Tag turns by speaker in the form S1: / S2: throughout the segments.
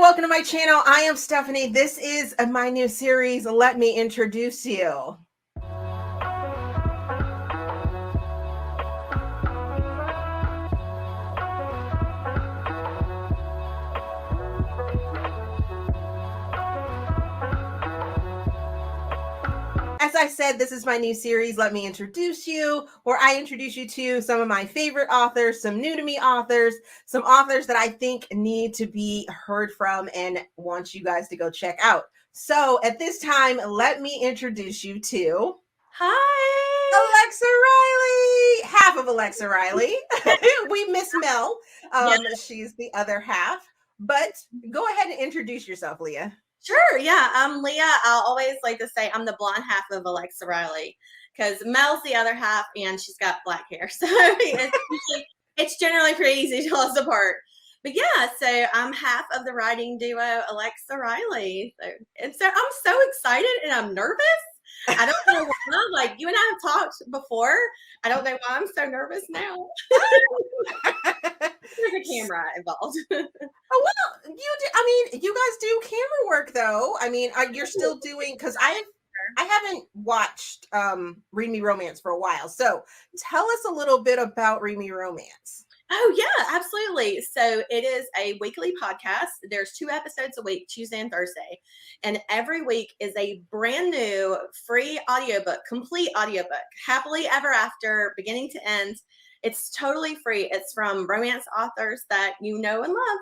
S1: welcome to my channel. I am Stephanie. This is my new series, Let Me Introduce You. As I said, this is my new series, Let Me Introduce You, where I introduce you to some of my favorite authors, some new to me authors, some authors that I think need to be heard from and want you guys to go check out. So at this time, let me introduce you to
S2: Hi,
S1: Alexa Riley, half of Alexa Riley. We miss Mel.
S2: Yes.
S1: She's the other half. But go ahead and introduce yourself, Leah.
S2: Sure. Yeah, I'm Leah. I'll always like to say I'm the blonde half of Alexa Riley because Mel's the other half and she's got black hair. So it's generally pretty easy to tell us apart. But yeah, so I'm half of the writing duo Alexa Riley. So I'm so excited and I'm nervous. I don't know why. Like you and I have talked before. I don't know why I'm so nervous now. There's a camera involved.
S1: Oh, well, you guys do camera work though. I mean, you're still doing, because I haven't watched Read Me Romance for a while. So tell us a little bit about Read Me Romance.
S2: Oh yeah, absolutely. So it is a weekly podcast. There's 2 episodes a week, Tuesday and Thursday. And every week is a brand new free audiobook, complete audiobook, Happily Ever After, beginning to end. It's totally free. It's from romance authors that you know and love.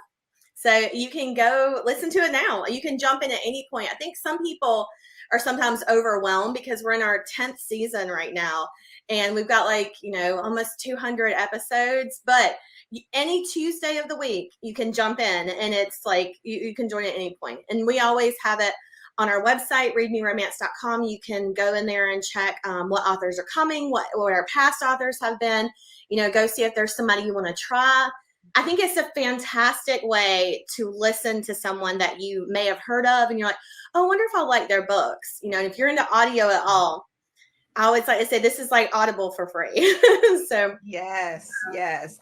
S2: So you can go listen to it now. You can jump in at any point. I think some people are sometimes overwhelmed because we're in our 10th season right now. And we've got almost 200 episodes. But any Tuesday of the week, you can jump in and it's like you can join at any point. And we always have it on our website, readmeromance.com. You can go in there and check what authors are coming, what our past authors have been. Go see if there's somebody you want to try. I think it's a fantastic way to listen to someone that you may have heard of and you're like, oh, I wonder if I'll like their books. And if you're into audio at all, I always like to say this is like Audible for free. So
S1: yes.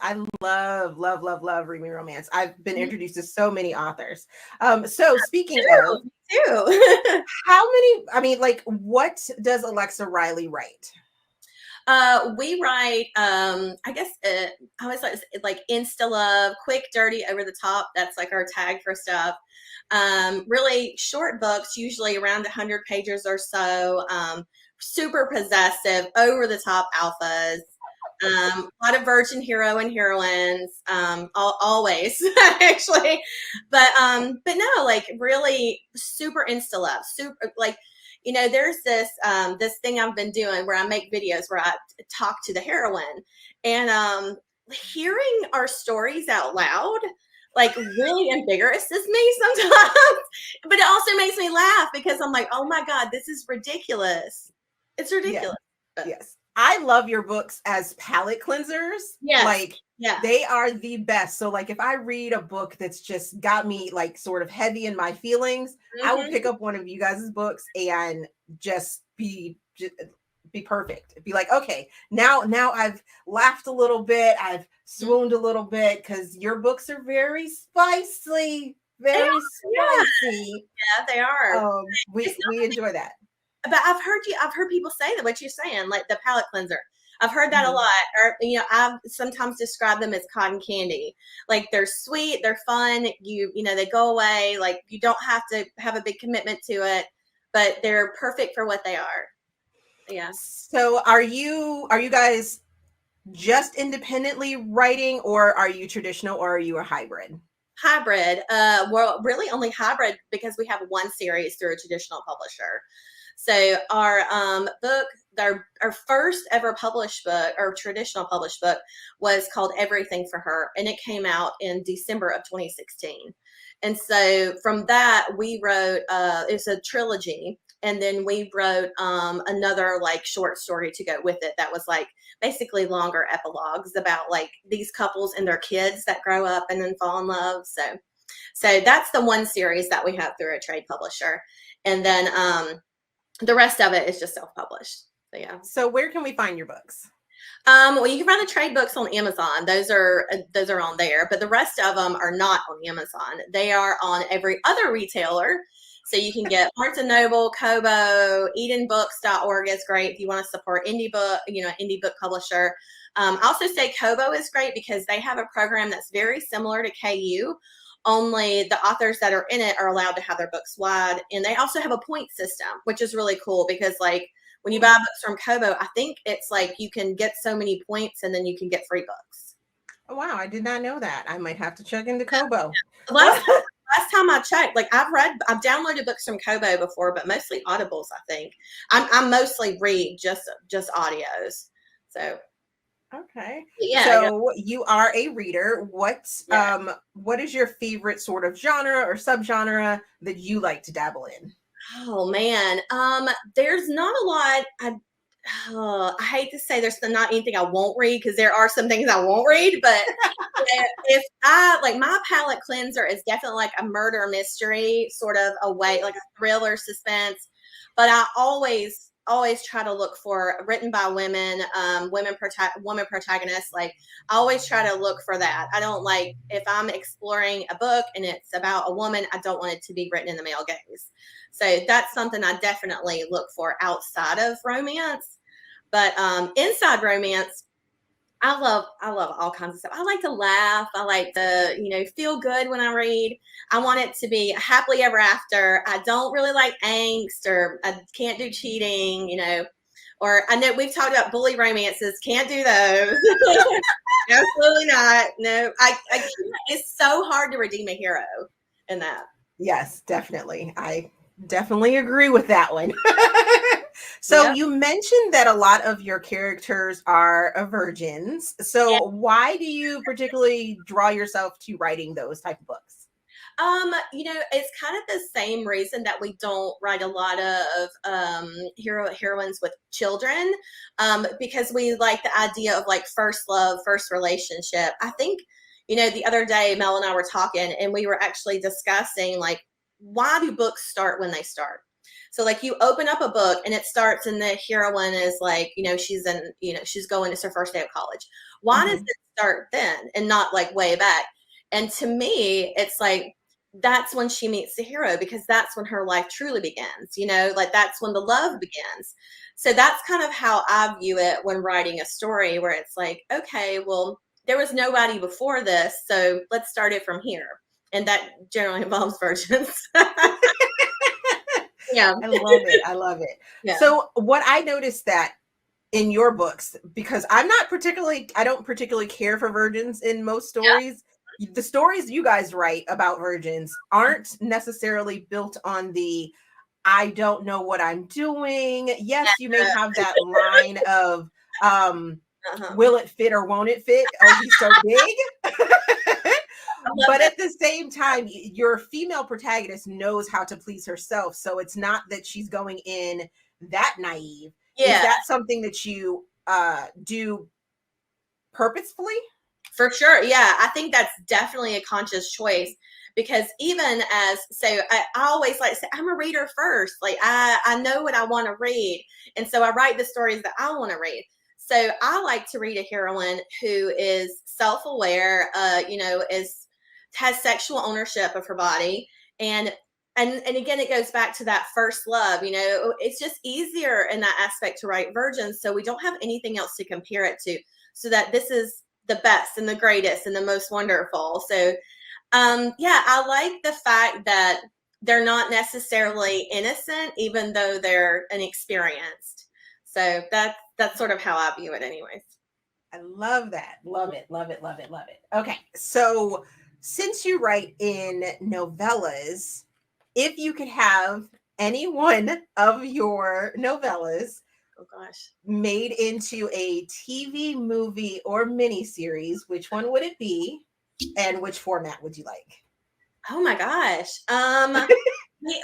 S1: I love Read Me Romance. I've been introduced to so many authors. So speaking of,
S2: too.
S1: how many, what does Alexa Riley write?
S2: We write, I guess, I always like Insta Love, quick, dirty, over the top. That's like our tag for stuff. Really short books, usually around 100 pages or so. Super possessive, over the top alphas. A lot of virgin hero and heroines, always actually, but no, like really super Insta Love, super like. There's this thing I've been doing where I make videos where I talk to the heroine, and hearing our stories out loud like really invigorates me sometimes, but it also makes me laugh because I'm like, oh my God, this is ridiculous. It's ridiculous.
S1: Yes. I love your books as palate cleansers.
S2: Yes.
S1: They are the best. So if I read a book that's just got me sort of heavy in my feelings, I will pick up one of you guys' books and just be perfect. Be like, okay, now I've laughed a little bit, I've swooned a little bit, because your books are very spicy. Very spicy.
S2: Yeah, they are.
S1: We enjoy that.
S2: But I've heard people say that what you're saying, like the palate cleanser. I've heard that a lot. Or I've sometimes described them as cotton candy. Like they're sweet, they're fun. They go away. Like you don't have to have a big commitment to it, but they're perfect for what they are. Yeah.
S1: So are you guys just independently writing, or are you traditional, or are you a hybrid?
S2: Hybrid. Well, really only hybrid because we have one series through a traditional publisher. So our book, our first ever published book, or traditional published book, was called Everything for Her, and it came out in December of 2016. And so from that, we wrote, it was a trilogy, and then we wrote another short story to go with it that was basically longer epilogues about these couples and their kids that grow up and then fall in love. So that's the one series that we have through a trade publisher, and then the rest of it is just self-published. So yeah.
S1: So where can we find your books?
S2: Well, you can find the trade books on Amazon. Those are on there, but the rest of them are not on Amazon. They are on every other retailer. So you can get Barnes and Noble, Kobo, EdenBooks.org is great if you want to support indie book publisher. I also say Kobo is great because they have a program that's very similar to KU. Only the authors that are in it are allowed to have their books wide, and they also have a point system, which is really cool because like when you buy books from Kobo, I think it's like you can get so many points and then you can get free books.
S1: Oh, wow, I did not know that. I might have to check into Kobo.
S2: Last time I checked, like I've downloaded books from Kobo before, but mostly Audibles. I think I mostly read just audios. So
S1: okay,
S2: yeah.
S1: So you are a reader. What is your favorite sort of genre or subgenre that you like to dabble in?
S2: Oh man, there's not a lot. I hate to say there's not anything I won't read because there are some things I won't read, but if I like my palate cleanser is definitely like a murder mystery, sort of a way, like a thriller suspense. But I always try to look for written by women, women protagonists. Like I always try to look for that. I don't like if I'm exploring a book and it's about a woman, I don't want it to be written in the male gaze. So that's something I definitely look for outside of romance. But inside romance, I love all kinds of stuff. I like to laugh. I like to, feel good when I read. I want it to be happily ever after. I don't really like angst or I can't do cheating, or I know we've talked about bully romances. Can't do those. Absolutely not. No, I can't. It's so hard to redeem a hero in that.
S1: Yes, definitely. I definitely agree with that one. So you mentioned that a lot of your characters are virgins. So why do you particularly draw yourself to writing those type of books?
S2: It's kind of the same reason that we don't write a lot of heroines with children, because we like the idea of like first love, first relationship. I think, the other day Mel and I were talking and we were actually discussing like, why do books start when they start? So like you open up a book and it starts and the heroine is like, she's going, it's her first day of college. Why does it start then and not like way back? And to me, it's like, that's when she meets the hero because that's when her life truly begins, like that's when the love begins. So that's kind of how I view it when writing a story where it's like, okay, well, there was nobody before this. So let's start it from here. And that generally involves virgins. Yeah.
S1: I love it. Yeah. So what I noticed that in your books, because I don't particularly care for virgins in most stories. Yeah. The stories you guys write about virgins aren't necessarily built on the I don't know what I'm doing. Yes, you may have that line of will it fit or won't it fit? Oh, he's so big. But at the same time, your female protagonist knows how to please herself. So it's not that she's going in that naive. Yeah. Is that something that you do purposefully?
S2: For sure. Yeah. I think that's definitely a conscious choice because even I always like to say, I'm a reader first. Like I know what I want to read. And so I write the stories that I want to read. So I like to read a heroine who is self-aware, has sexual ownership of her body. And again, it goes back to that first love, it's just easier in that aspect to write virgins. So we don't have anything else to compare it to. So that this is the best and the greatest and the most wonderful. So, I like the fact that they're not necessarily innocent, even though they're inexperienced. So that's sort of how I view it anyways.
S1: I love that. Love it. Love it. Love it. Love it. Okay. So since you write in novellas, if you could have any one of your novellas made into a TV, movie, or miniseries, which one would it be? And which format would you like?
S2: Oh my gosh.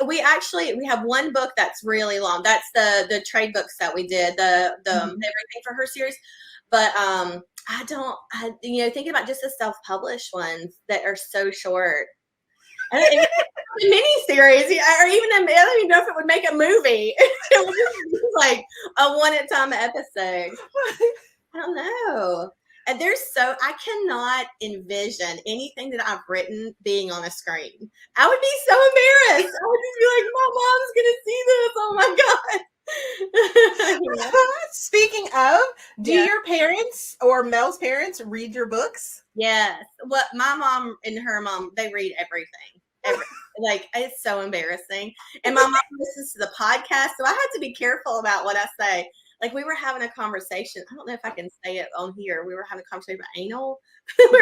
S2: We have one book that's really long. That's the trade books that we did, the Everything for Her series. But thinking about just the self-published ones that are so short. A mini-series, or even I don't even know if it would make a movie. It was like a one-time episode. I don't know. And I cannot envision anything that I've written being on a screen. I would be so embarrassed. I would just be like, my mom's going to see this. Oh my God.
S1: Speaking of, do
S2: Yeah.
S1: your parents or Mel's parents read your books?
S2: Yes. Well, my mom and her mom, they read everything. Like, it's so embarrassing. And my mom listens to the podcast, so I have to be careful about what I say. Like, we were having a conversation. I don't know if I can say it on here. We were having a conversation about anal. And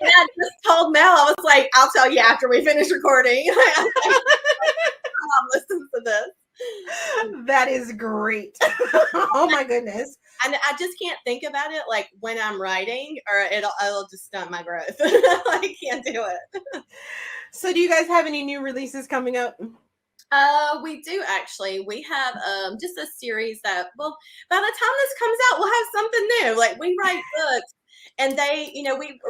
S2: I just told Mel, I was like, I'll tell you after we finish recording. My mom listens to this.
S1: That is great. Oh my goodness.
S2: And I just can't think about it like when I'm writing, or it'll just stunt my growth. I can't do it.
S1: So do you guys have any new releases coming up?
S2: We do actually. We have just a series that, well, by the time this comes out, we'll have something new. Like, we write books, and they,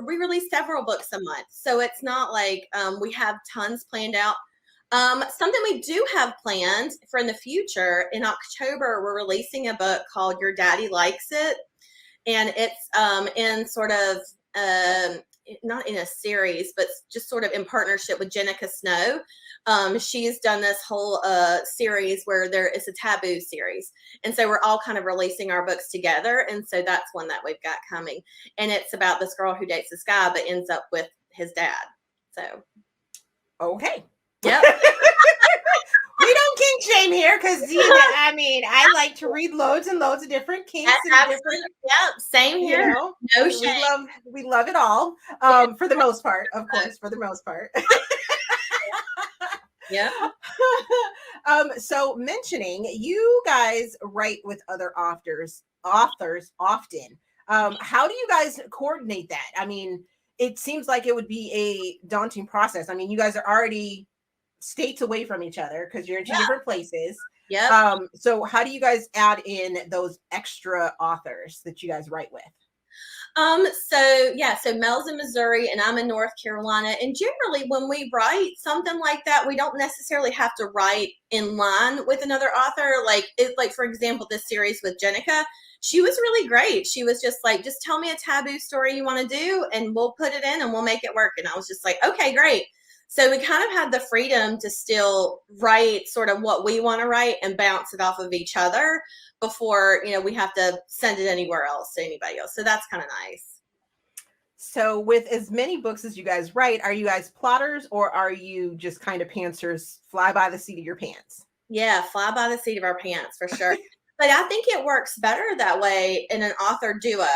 S2: we release several books a month, so it's not like we have tons planned out. Something we do have planned for in the future, in October, we're releasing a book called Your Daddy Likes It, and it's in sort of not in a series, but just sort of in partnership with Jenica Snow. She's done this whole series where there is a taboo series. And so we're all kind of releasing our books together. And so that's one that we've got coming. And it's about this girl who dates this guy, but ends up with his dad. So.
S1: Okay.
S2: Yep.
S1: We don't kink shame here because, I mean, I like to read loads and loads of different kinks.
S2: Yep. Same here. No shame.
S1: We love it all. For the most part, of course, for the most part.
S2: Yeah.
S1: So mentioning you guys write with other authors often. How do you guys coordinate that? I mean, it seems like it would be a daunting process. I mean, you guys are already states away from each other because you're in two different places.
S2: Yeah.
S1: So how do you guys add in those extra authors that you guys write with?
S2: So Mel's in Missouri and I'm in North Carolina. And generally when we write something like that, we don't necessarily have to write in line with another author. Like for example, this series with Jenica, she was really great. She was just like, just tell me a taboo story you want to do and we'll put it in and we'll make it work. And I was just like, okay, great. So we kind of had the freedom to still write sort of what we want to write and bounce it off of each other before, we have to send it anywhere else to anybody else. So that's kind of nice.
S1: So with as many books as you guys write, are you guys plotters or are you just kind of pantsers, fly by the seat of your pants?
S2: Yeah, fly by the seat of our pants for sure. But I think it works better that way in an author duo.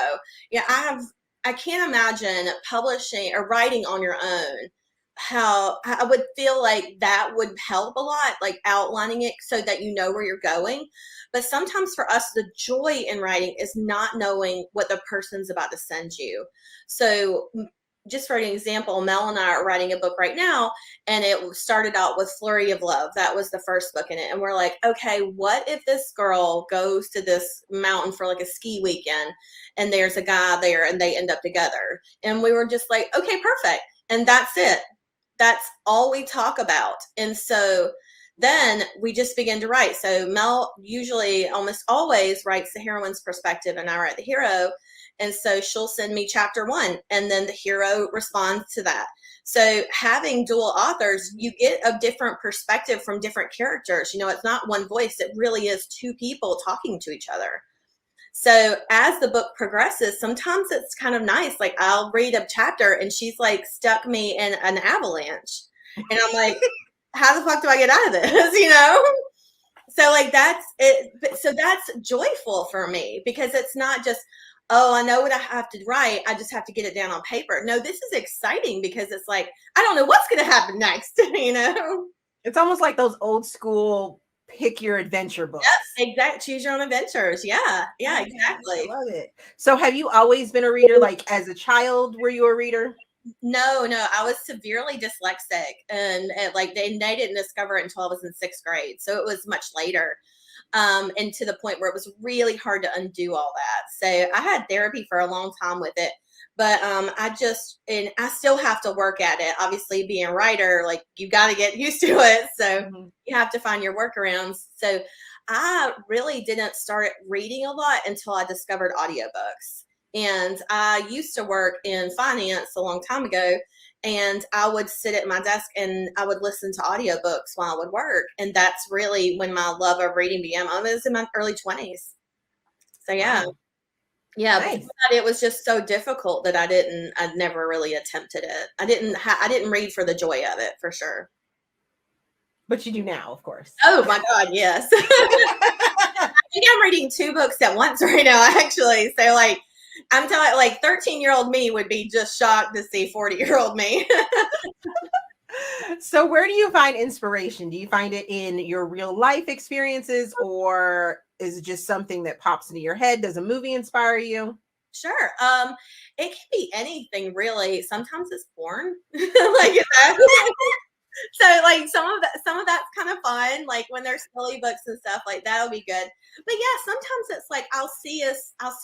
S2: Yeah, I can't imagine publishing or writing on your own. How I would feel like that would help a lot, like outlining it so that you know where you're going. But sometimes for us, the joy in writing is not knowing what the person's about to send you. So just for an example, Mel and I are writing a book right now, and it started out with Flurry of Love. That was the first book in it. And we're like, okay, what if this girl goes to this mountain for like a ski weekend and there's a guy there and they end up together? And we were just like, okay, perfect. And that's it. That's all we talk about. And so then we just begin to write. So Mel usually almost always writes the heroine's perspective and I write the hero. And so she'll send me chapter 1 and then the hero responds to that. So having dual authors, you get a different perspective from different characters. It's not one voice. It really is two people talking to each other. So as the book progresses, sometimes it's kind of nice. Like I'll read a chapter and she's like stuck me in an avalanche. And I'm like, how the fuck do I get out of this? So like that's it. So that's joyful for me because it's not just, oh, I know what I have to write. I just have to get it down on paper. No, this is exciting because it's like, I don't know what's going to happen next.
S1: It's almost like those old school pick your adventure books.
S2: Yep, exactly. Choose your own adventures. Yeah, exactly.
S1: I love it. So have you always been a reader? Like as a child, were you a reader?
S2: No, I was severely dyslexic and like they didn't discover it until I was in 6th grade. So it was much later. And to the point where it was really hard to undo all that. So I had therapy for a long time with it. But I still have to work at it. Obviously, being a writer, like you got to get used to it. So you have to find your workarounds. So I really didn't start reading a lot until I discovered audiobooks. And I used to work in finance a long time ago, and I would sit at my desk and I would listen to audiobooks while I would work. And that's really when my love of reading began. I was in my early 20s. So yeah.
S1: Wow.
S2: Yeah,
S1: Nice.
S2: before that, it was just so difficult that I never really attempted it. I didn't read for the joy of it, for sure.
S1: But you do now, of course.
S2: Oh my God, yes. I think I'm reading 2 books at once right now, actually. So like, I'm telling, like 13-year-old me would be just shocked to see 40-year-old me.
S1: So where do you find inspiration? Do you find it in your real life experiences, or is it just something that pops into your head? Does a movie inspire you?
S2: Sure. It can be anything really. Sometimes it's porn. Like that. So like some of that's kind of fun. Like when there's silly books and stuff, like that'll be good. But yeah, sometimes it's like I'll see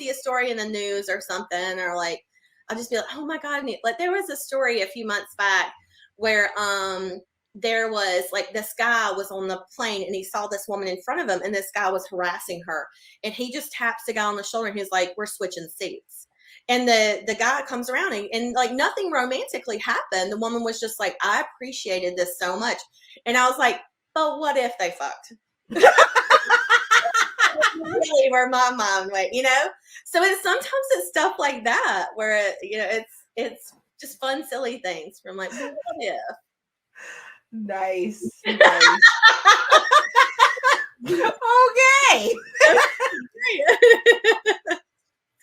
S2: a story in the news or something, or like I'll just be like, oh my God. Like there was a story a few months back where there was like this guy was on the plane and he saw this woman in front of him and this guy was harassing her, and he just taps the guy on the shoulder and he's like, we're switching seats. And the guy comes around and like nothing romantically happened. The woman was just like, I appreciated this so much. And I was like, but what if they fucked? Really where my mind went, you know? So sometimes it's stuff like that where it's just fun, silly things from like, what if?
S1: Nice. Nice. Okay.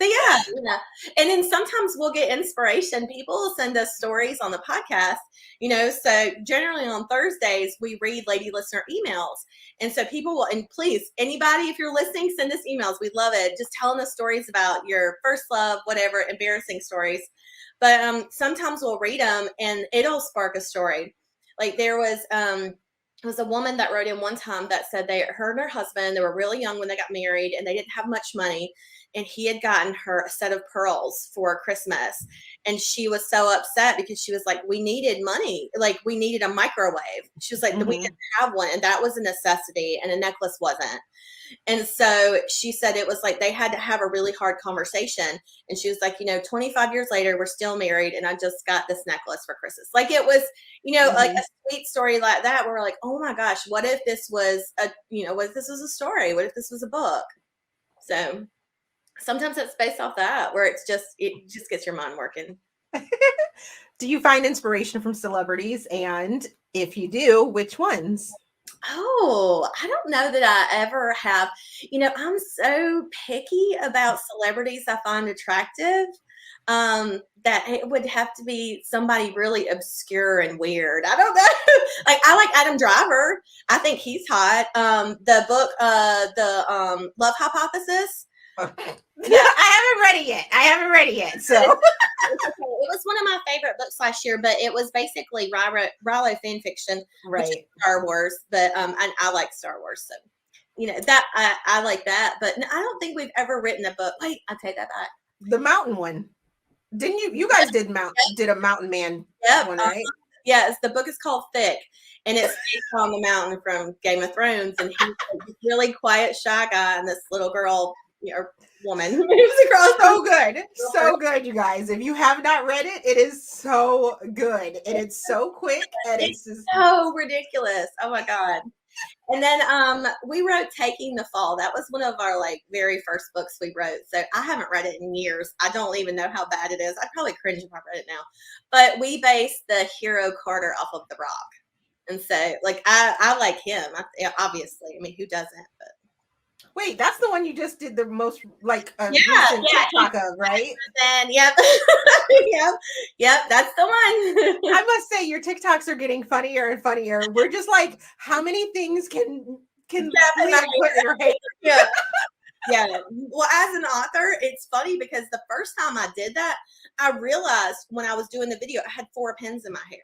S2: So yeah. And then sometimes we'll get inspiration. People will send us stories on the podcast, so generally on Thursdays, we read lady listener emails. And so people will, and please, anybody, if you're listening, send us emails. We love it. Just telling us stories about your first love, whatever, embarrassing stories. But sometimes we'll read them and it'll spark a story. Like there was a woman that wrote in one time that said her and her husband, they were really young when they got married and they didn't have much money. And he had gotten her a set of pearls for Christmas. And she was so upset because she was like, we needed money. Like we needed a microwave. She was like, we didn't have one. And that was a necessity and a necklace wasn't. And so she said it was like they had to have a really hard conversation. And she was like, 25 years later, we're still married. And I just got this necklace for Christmas. Like it was, like a sweet story like that where we're like, oh my gosh, what if this was what if this was a story? What if this was a book? So sometimes it's based off that where it just gets your mind working.
S1: Do you find inspiration from celebrities? And if you do, which ones?
S2: Oh, I don't know that I ever have. I'm so picky about celebrities I find attractive, that it would have to be somebody really obscure and weird. I don't know. Like I like Adam Driver. I think he's hot. The book, the Love Hypothesis.
S1: Yeah, I haven't read it yet. So
S2: it was one of my favorite books last year, but it was basically Rilo fan fiction,
S1: right?
S2: Which is Star Wars, but I like Star Wars, so that I like that. But I don't think we've ever written a book. Wait, I take that back.
S1: The mountain one, didn't you? You guys did a Mountain Man one, right?
S2: Yes, the book is called Thick, and it's based on the mountain from Game of Thrones, and he's a really quiet, shy guy, and this little girl. Woman moves across.
S1: So good, you guys. If you have not read it, it is so good and it's so quick and it's just
S2: so ridiculous. Oh my God. And then we wrote Taking the Fall. That was one of our like very first books we wrote. So I haven't read it in years. I don't even know how bad it is. I'd probably cringe if I read it now. But we based the hero Carter off of The Rock. And so like I like him. Obviously. I mean, who doesn't? But
S1: wait, that's the one you just did the most like recent TikTok of, right?
S2: Then yep. yep, that's the one.
S1: I must say your TikToks are getting funnier and funnier. We're just like, how many things can put in your head?
S2: Yeah. Yeah. Well, as an author, it's funny because the first time I did that, I realized when I was doing the video, I had 4 pins in my hair.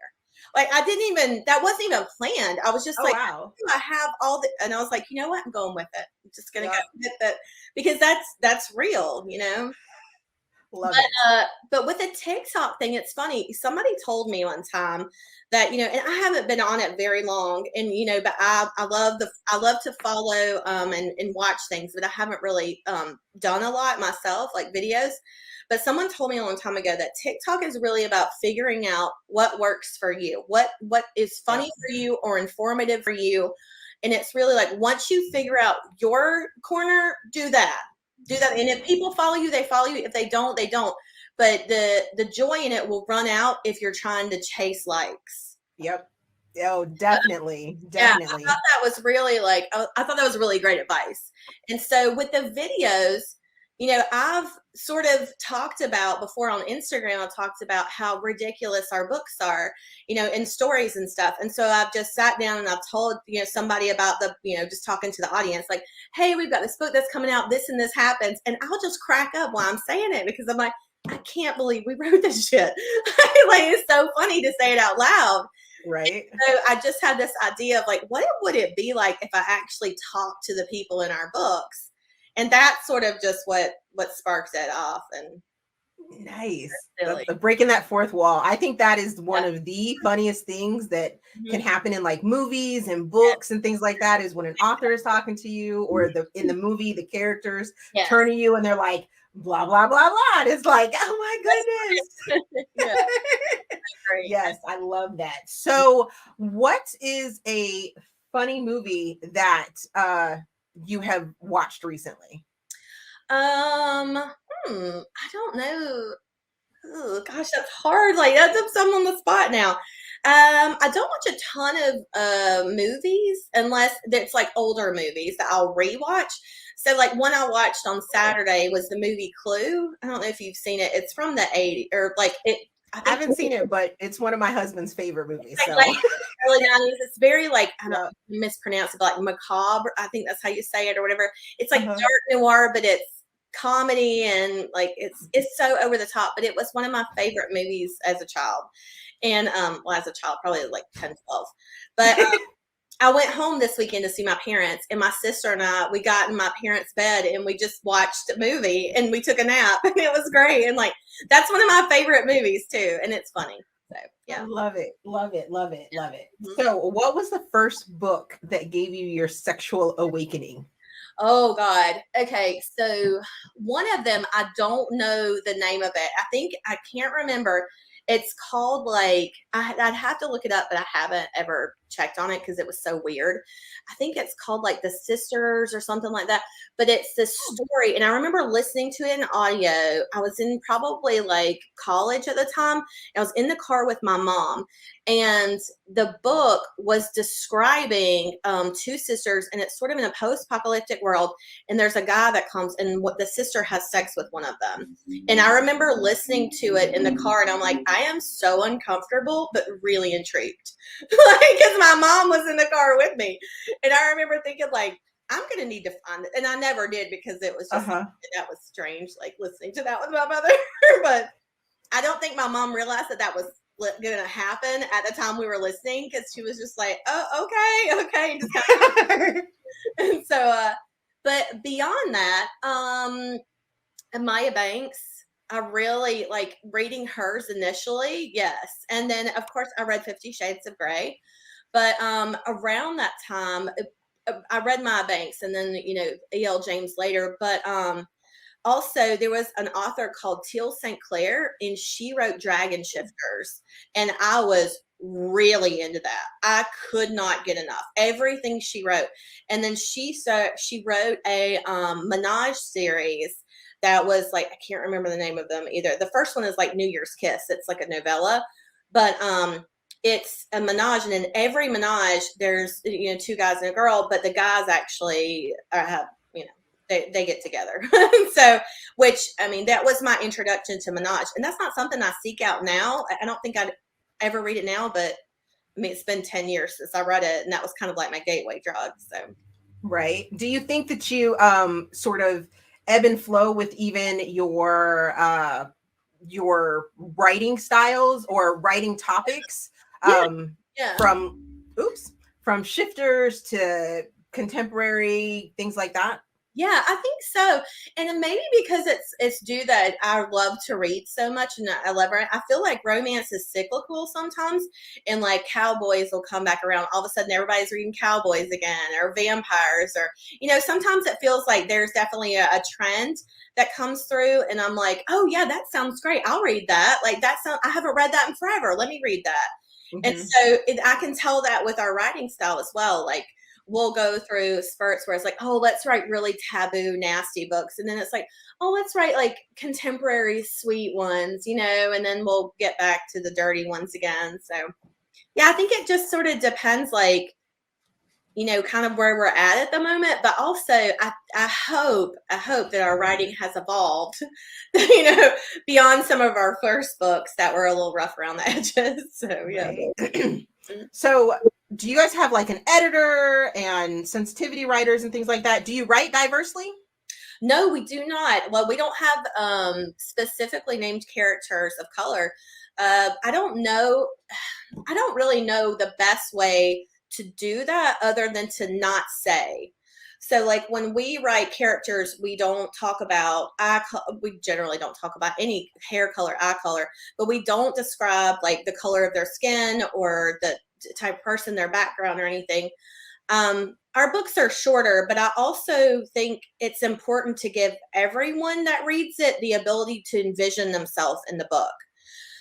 S2: Like that wasn't even planned. I was just wow. I have all and I was like, you know what? I'm going with it. I'm just going to go with it because that's real,
S1: Love it.
S2: But with the TikTok thing, it's funny. Somebody told me one time that, and I haven't been on it very long, and but I love to follow and watch things, but I haven't really done a lot myself, like videos. But someone told me a long time ago that TikTok is really about figuring out what works for you, what is funny for you or informative for you. And it's really like, once you figure out your corner, do that. And if people follow you, they follow you. If they don't, they don't. But the joy in it will run out if you're trying to chase likes.
S1: Yep. Oh, definitely.
S2: Yeah, I thought that was really I thought that was really great advice. And so with the videos, I've sort of talked about before on Instagram, I've talked about how ridiculous our books are, in stories and stuff. And so I've just sat down and I've told, somebody about just talking to the audience, like, hey, we've got this book that's coming out, this and this happens. And I'll just crack up while I'm saying it, because I'm like, I can't believe we wrote this shit. Like, it's so funny to say it out loud.
S1: Right.
S2: So I just had this idea of like, what would it be like if I actually talked to the people in our books? And that's sort of just what sparked it off. And
S1: nice. Breaking that fourth wall. I think that is one of the funniest things that can happen in like movies and books and things like that, is when an author is talking to you, or in the movie, the characters turn to you and they're like, blah, blah, blah, blah. And it's like, oh my goodness. Yes, I love that. So what is a funny movie that you have watched recently?
S2: I don't know. Oh gosh, that's hard. Like, that's I'm on the spot now. I don't watch a ton of movies unless it's like older movies that I'll rewatch. So like one I watched on Saturday was the movie Clue. I don't know if you've seen it. It's from the 80s, or like it.
S1: I haven't seen it, but it's one of my husband's favorite movies. So.
S2: Like early 90s. It's very like, I don't know, mispronounce it, but like macabre. I think that's how you say it, or whatever. It's like dark noir, but it's comedy, and like it's so over the top. But it was one of my favorite movies as a child. And as a child, probably like 10, 12. But I went home this weekend to see my parents, and my sister and we got in my parents' bed and we just watched a movie and we took a nap, and it was great. And like, that's one of my favorite movies too. And it's funny. So yeah.
S1: I love it. Love it. Love it. Love it. So what was the first book that gave you your sexual awakening?
S2: Oh God. Okay. So one of them, I don't know the name of it. I can't remember. It's called like, I'd have to look it up, but I haven't ever checked on it because it was so weird. I think it's called like The Sisters or something like that. But it's this story. And I remember listening to it in audio. I was in probably like college at the time. I was in the car with my mom. And the book was describing two sisters, and it's sort of in a post-apocalyptic world. And there's a guy that comes, and what the sister has sex with one of them. And I remember listening to it in the car, and I'm like, I am so uncomfortable, but really intrigued, like, because my mom was in the car with me. And I remember thinking, like, I'm gonna need to find it, and I never did, because it was just that was strange, like listening to that with my mother. But I don't think my mom realized that was going to happen at the time we were listening, because she was just like, oh, okay, just kind of. And so but beyond that, Maya Banks, I really like reading hers initially, yes. And then of course I read 50 Shades of Grey. But around that time, I read Maya Banks, and then E.L. James later. But also, there was an author called Teal St. Clair, and she wrote Dragon Shifters, and I was really into that. I could not get enough. Everything she wrote. And then she wrote a Menage series that was like, I can't remember the name of them either. The first one is like New Year's Kiss. It's like a novella, but it's a menage, and in every menage there's two guys and a girl, but the guys actually have they get together. So, which, I mean, that was my introduction to menage, and that's not something I seek out now. I don't think I'd ever read it now, but I mean, it's been 10 years since I read it, and that was kind of like my gateway drug. So,
S1: right. Do you think that you sort of ebb and flow with even your writing styles or writing topics? From shifters to contemporary, things like that?
S2: Yeah, I think so. And maybe because it's due that I love to read so much and I love it. I feel like romance is cyclical sometimes, and like cowboys will come back around. All of a sudden everybody's reading cowboys again, or vampires, or sometimes it feels like there's definitely a trend that comes through and I'm like, "Oh yeah, that sounds great. I'll read that." Like I haven't read that in forever. Let me read that. And so I can tell that with our writing style as well. Like we'll go through spurts where it's like, oh, let's write really taboo, nasty books. And then it's like, oh, let's write like contemporary, sweet ones, and then we'll get back to the dirty ones again. So yeah, I think it just sort of depends, like, kind of where we're at the moment. But also I hope that our writing has evolved, beyond some of our first books that were a little rough around the edges. So yeah.
S1: Right. So do you guys have like an editor and sensitivity writers and things like that? Do you write diversely?
S2: No, we do not. Well, we don't have specifically named characters of color. I don't really know the best way to do that other than to not say. So like when we write characters, we don't talk about we generally don't talk about any hair color, eye color, but we don't describe like the color of their skin or the type of person, their background or anything. Our books are shorter, but I also think it's important to give everyone that reads it the ability to envision themselves in the book.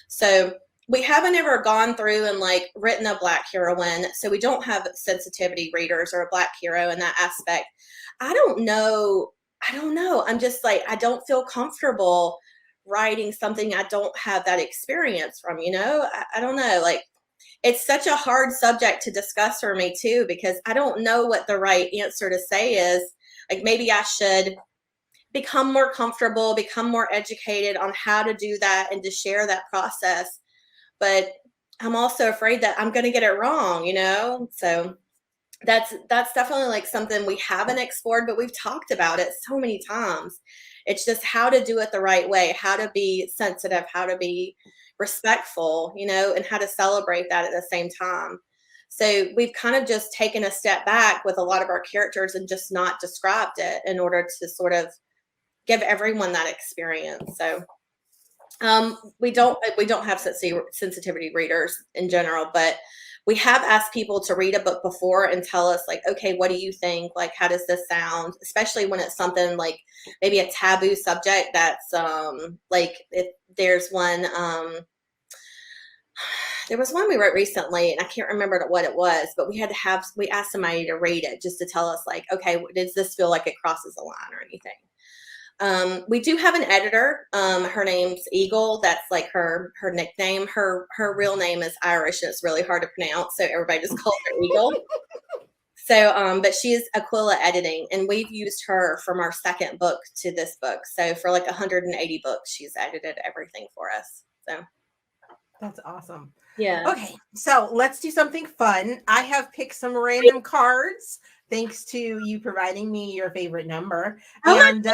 S2: So we haven't ever gone through and like written a Black heroine. So we don't have sensitivity readers or a Black hero in that aspect. I don't know. I'm just like, I don't feel comfortable writing something I don't have that experience from, I don't know. Like, it's such a hard subject to discuss for me too, because I don't know what the right answer to say is. Like maybe I should become more comfortable, become more educated on how to do that and to share that process. But I'm also afraid that I'm going to get it wrong, So that's definitely like something we haven't explored, but we've talked about it so many times. It's just how to do it the right way, how to be sensitive, how to be respectful, and how to celebrate that at the same time. So we've kind of just taken a step back with a lot of our characters and just not described it in order to sort of give everyone that experience. So we don't have sensitivity readers in general, but we have asked people to read a book before and tell us like, okay, what do you think? Like, how does this sound? Especially when it's something like maybe a taboo subject that's like if there's one, there was one we wrote recently and I can't remember what it was, but we asked somebody to read it just to tell us like, okay, does this feel like it crosses a line or anything? We do have an editor. Her name's Eagle. That's like her nickname. Her real name is Irish and it's really hard to pronounce, so everybody just calls her Eagle. So, but she is Aquila Editing, and we've used her from our second book to this book. So for like 180 books, she's edited everything for us. So
S1: that's awesome.
S2: Yeah.
S1: Okay, so let's do something fun. I have picked some random cards thanks to you providing me your favorite number. And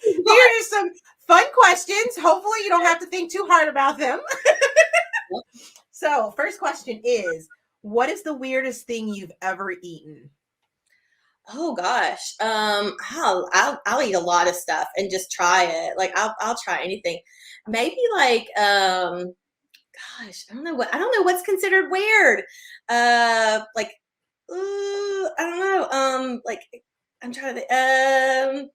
S1: here's some fun questions. Hopefully you don't have to think too hard about them. So first question is, what is the weirdest thing you've ever eaten?
S2: Oh gosh. I'll eat a lot of stuff and just try it. Like I'll try anything. Maybe like gosh, I don't know what's considered weird. Like I don't know. Like I'm trying to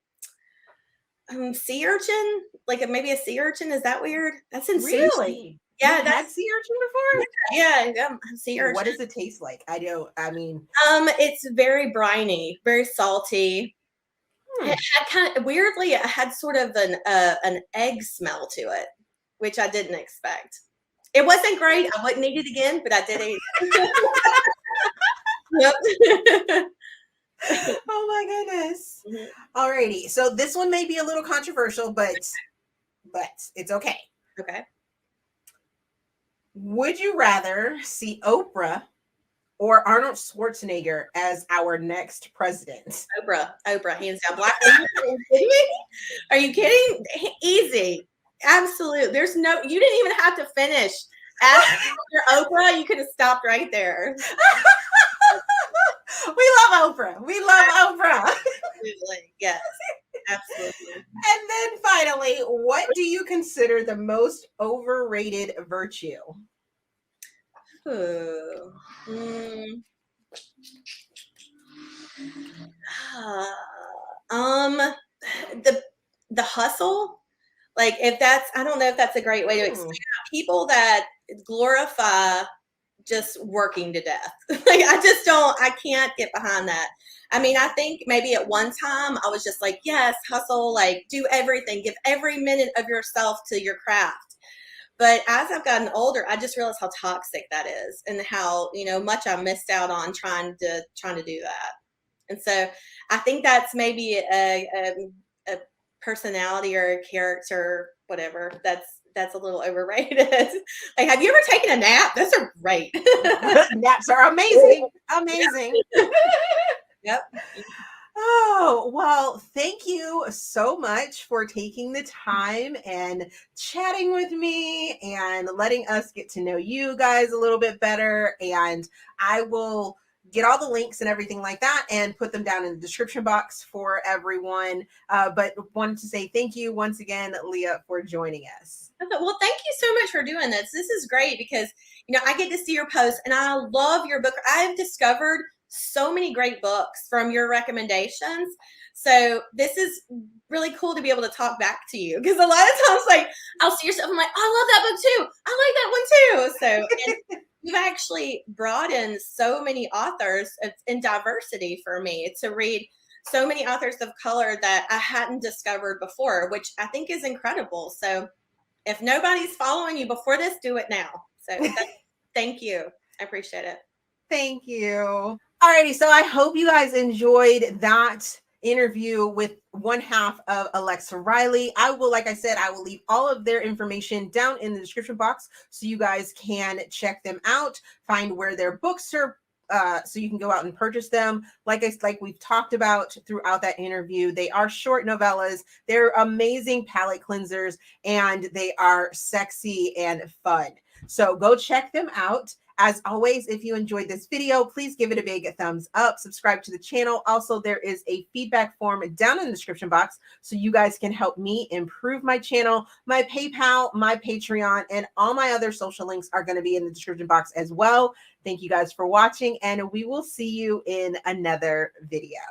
S2: sea urchin. Like maybe a sea urchin. Is that weird? That's in
S1: Really?
S2: sushi. Yeah,
S1: You've had sea urchin before?
S2: Yeah, sea urchin.
S1: What does it taste like?
S2: It's very briny, very salty. It had kind of weirdly, it had sort of an egg smell to it, which I didn't expect. It wasn't great. I wouldn't eat it again, but I did eat it. Yep.
S1: Oh my goodness. Mm-hmm. Alrighty. So this one may be a little controversial, but it's okay.
S2: Okay.
S1: Would you rather see Oprah or Arnold Schwarzenegger as our next president?
S2: Oprah, hands down. Black woman. Are you kidding? Easy. Absolute. There's no, you didn't even have to finish. After Oprah, you could have stopped right there.
S1: We love Oprah. We love Oprah.
S2: Absolutely. Yes. Absolutely.
S1: And then finally, what do you consider the most overrated virtue?
S2: Ooh. Mm. Um, the hustle. Like if that's, I don't know if that's a great way to explain it. People that glorify just working to death. Like I can't get behind that. I mean, I think maybe at one time I was just like, yes, hustle, like do everything, give every minute of yourself to your craft. But as I've gotten older, I just realized how toxic that is and how, much I missed out on trying to do that. And so I think that's maybe a personality or a character, whatever, that's a little overrated. Like, have you ever taken a nap? Those are great.
S1: Naps are amazing. Amazing.
S2: Yep.
S1: Oh, well, thank you so much for taking the time and chatting with me and letting us get to know you guys a little bit better. And I will get all the links and everything like that and put them down in the description box for everyone. But wanted to say thank you once again, Leah, for joining us.
S2: Well, thank you so much for doing this. This is great because, I get to see your posts and I love your book. I've discovered so many great books from your recommendations. So this is really cool to be able to talk back to you because a lot of times, like, I'll see yourself, I'm like, oh, I love that book too. I like that one too. So, and you've actually brought in so many authors in diversity for me to read so many authors of color that I hadn't discovered before, which I think is incredible. So if nobody's following you before this, do it now. So thank you. I appreciate it.
S1: Thank you. Alrighty, so I hope you guys enjoyed that interview with one half of Alexa Riley. Like I said, I will leave all of their information down in the description box so you guys can check them out, find where their books are, so you can go out and purchase them. Like we've talked about throughout that interview, they are short novellas. They're amazing palate cleansers, and they are sexy and fun. So go check them out. As always, if you enjoyed this video, please give it a big thumbs up, subscribe to the channel. Also, there is a feedback form down in the description box so you guys can help me improve my channel. My PayPal, my Patreon, and all my other social links are going to be in the description box as well. Thank you guys for watching, and we will see you in another video.